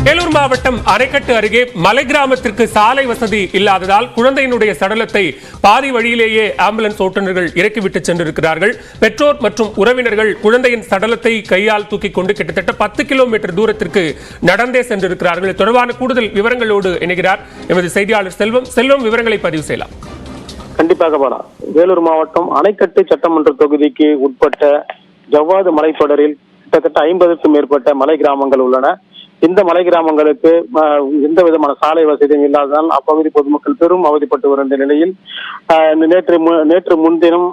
வேலூர் மாவட்டம் அணைக்கட்டு அருகே மலை கிராமத்திற்கு சாலை வசதி இல்லாததால் குழந்தையினுடைய சடலத்தை பாதி வழியிலேயே ஆம்புலன்ஸ் ஓட்டுநர்கள் இறக்கிவிட்டு சென்றிருக்கிறார்கள். பெற்றோர் மற்றும் உறவினர்கள் குழந்தையின் சடலத்தை கையால் தூக்கிக் கொண்டு கிட்டத்தட்ட 10 கிலோமீட்டர் தூரத்திற்கு நடந்தே சென்றிருக்கிறார்கள். தொடர்பான கூடுதல் விவரங்களோடு இணைகிறார் எமது செய்தியாளர் செல்வம். விவரங்களை பதிவு செய்யலாம். கண்டிப்பாக பாலா. வேலூர் மாவட்டம் அணைக்கட்டு சட்டமன்ற தொகுதிக்கு உட்பட்ட ஜவ்வாது மலைத்தொடரில் கிட்டத்தட்ட 50க்கும் மேற்பட்ட மலை கிராமங்கள் உள்ளன. இந்த மலை கிராமங்களுக்கு எந்த விதமான சாலை வசதியும் இல்லாததால் அப்பகுதி பொதுமக்கள் பெரும் அவதிப்பட்டு வருகின்ற நிலையில் நேற்று முன்தினம்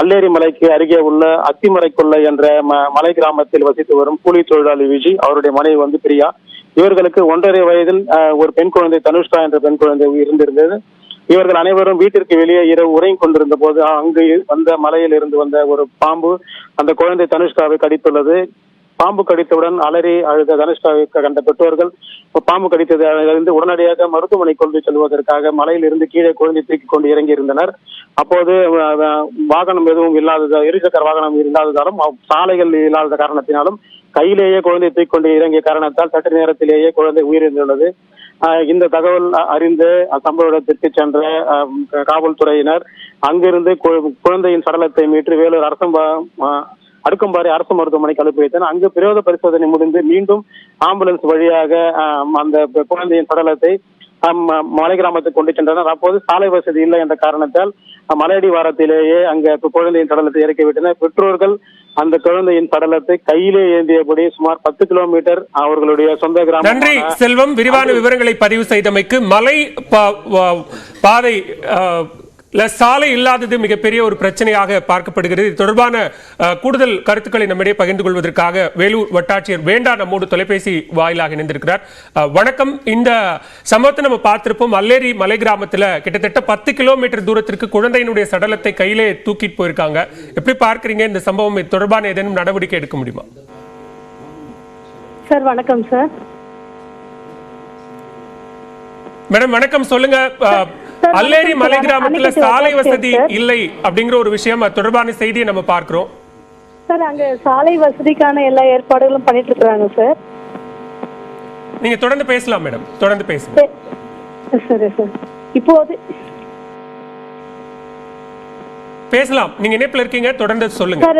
அல்லேரி மலைக்கு அருகே உள்ள அத்திமரை கொள்ளை என்ற மலை கிராமத்தில் வசித்து வரும் கூலி தொழிலாளி விஜி, அவருடைய மனைவி பிரியா, இவர்களுக்கு 1.5 வயதில் ஒரு பெண் குழந்தை தனுஷ்கா என்ற பெண் குழந்தை இருந்திருந்தது. இவர்கள் அனைவரும் வீட்டிற்கு வெளியே இரவு உறங்கிக் கொண்டிருந்த போது அங்கு வந்த மலையில் இருந்து வந்த ஒரு பாம்பு அந்த குழந்தை தனுஷ்காவை கடித்துள்ளது. பாம்பு கடித்தவுடன் அலறி அழுத தனுஷ்காவை கண்ட பெற்றோர்கள் பாம்பு கடித்ததை அறிந்து உடனடியாக மருத்துவமனை கொண்டு செல்வதற்காக மலையில் இருந்து கீழே குழந்தை தூக்கி கொண்டு இறங்கி இருந்தனர். அப்போது வாகனம் எதுவும் இல்லாத இருசக்கர வாகனம் இல்லாததாலும் சாலைகள் இல்லாத காரணத்தினாலும் கையிலேயே குழந்தை தூக்கி கொண்டு இறங்கிய காரணத்தால் சற்று நேரத்திலேயே குழந்தை உயிரிழந்துள்ளது. இந்த தகவல் அறிந்து சம்பவ இடத்திற்கு சென்ற காவல்துறையினர் அங்கிருந்து குழந்தையின் சடலத்தை மீட்டு வேலூர் அடுக்கம்பாறை அரசு மருத்துவமனைக்கு அனுப்பி வைத்தனர். அங்கு பிரேத பரிசோதனை முடிந்து மீண்டும் ஆம்புலன்ஸ் வழியாக அந்த குழந்தையின் சடலத்தை மலை கிராமத்துக்கு கொண்டு சென்றனர். அப்போது சாலை வசதி இல்லை என்ற காரணத்தால் மலையடி வாரத்திலேயே அங்க குழந்தையின் சடலத்தை இறக்கிவிட்டனர். பெற்றோர்கள் அந்த குழந்தையின் சடலத்தை கையிலே ஏந்தியபடி சுமார் 10 கிலோமீட்டர் அவர்களுடைய சொந்த கிராமம். நன்றி செல்வம், விரிவான விவரங்களை பதிவு செய்தமைக்கு. மலை பாதை சாலை இல்லாதது மிகப்பெரிய ஒரு பிரச்சனையாக பார்க்கப்படுகிறது. இது தொடர்பான கூடுதல் கருத்துக்களை நம்மிடையே பகிர்ந்து கொள்வதற்காக வேலூர் வட்டாட்சியர் வேண்டா நம்மோடு தொலைபேசி வாயிலாக இணைந்திருக்கிறார். வணக்கம். இந்த சம்பவத்தை நம்ம பார்த்திருப்போம். அல்லேரி மலை கிராமத்துல கிட்டத்தட்ட 10 கிலோமீட்டர் தூரத்திற்கு குழந்தையினுடைய சடலத்தை கையிலே தூக்கிட்டு போயிருக்காங்க. எப்படி பார்க்கறீங்க இந்த சம்பவம்? இது தொடர்பான ஏதேனும் நடவடிக்கை எடுக்க முடியுமா? சார் வணக்கம் சார். மேடம் வணக்கம், சொல்லுங்க. அல்லேரி மலை கிராமத்துல சாலை வசதி இல்லை அப்படிங்கிற ஒரு விஷயம், தொடர்பான செய்தியை நம்ம பார்க்கிறோம். சார் அங்க சாலை வசதிக்கான எல்லா ஏற்பாடுகளும் பண்ணிட்டு இருக்காங்க சார். நீங்க தொடர்ந்து பேசலாம் மேடம், தொடர்ந்து பேசுங்க. சரி சார், இப்போது பேசலாம். நீங்க இணைப்புல இருக்கீங்க, தொடர்ந்து சொல்லுங்க.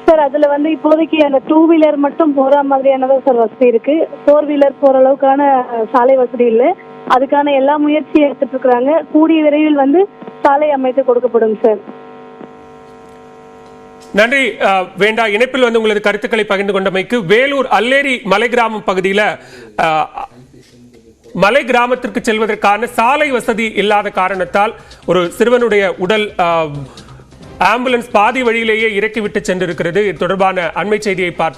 சார் அதுல இப்போதைக்கு அந்த 2 வீலர் மட்டும் போற மாதிரியானதான் சார் வசதி இருக்கு. 4 வீலர் போற அளவுக்கான சாலை வசதி இல்லை. அதுக்கான எல்லா முயற்சியும் எடுத்துட்டு இருக்காங்க. கூடிய விரைவில் சாலை அமைத்து கொடுக்கப்படும் சார். நன்றி வேண்டா. இணைப்பில் உங்களது கருத்துக்களை பகிர்ந்து கொண்டமைக்கு. வேலூர் அல்லேரி மலை கிராமம் பகுதியில் மலை கிராமத்திற்கு செல்வதற்கான சாலை வசதி இல்லாத காரணத்தால் ஒரு சிறுவனுடைய உடல் ஆம்புலன்ஸ் பாதி வழியிலேயே இறக்கிவிட்டு சென்றிருக்கிறது. இது தொடர்பான அண்மை செய்தியை பார்த்தோம்.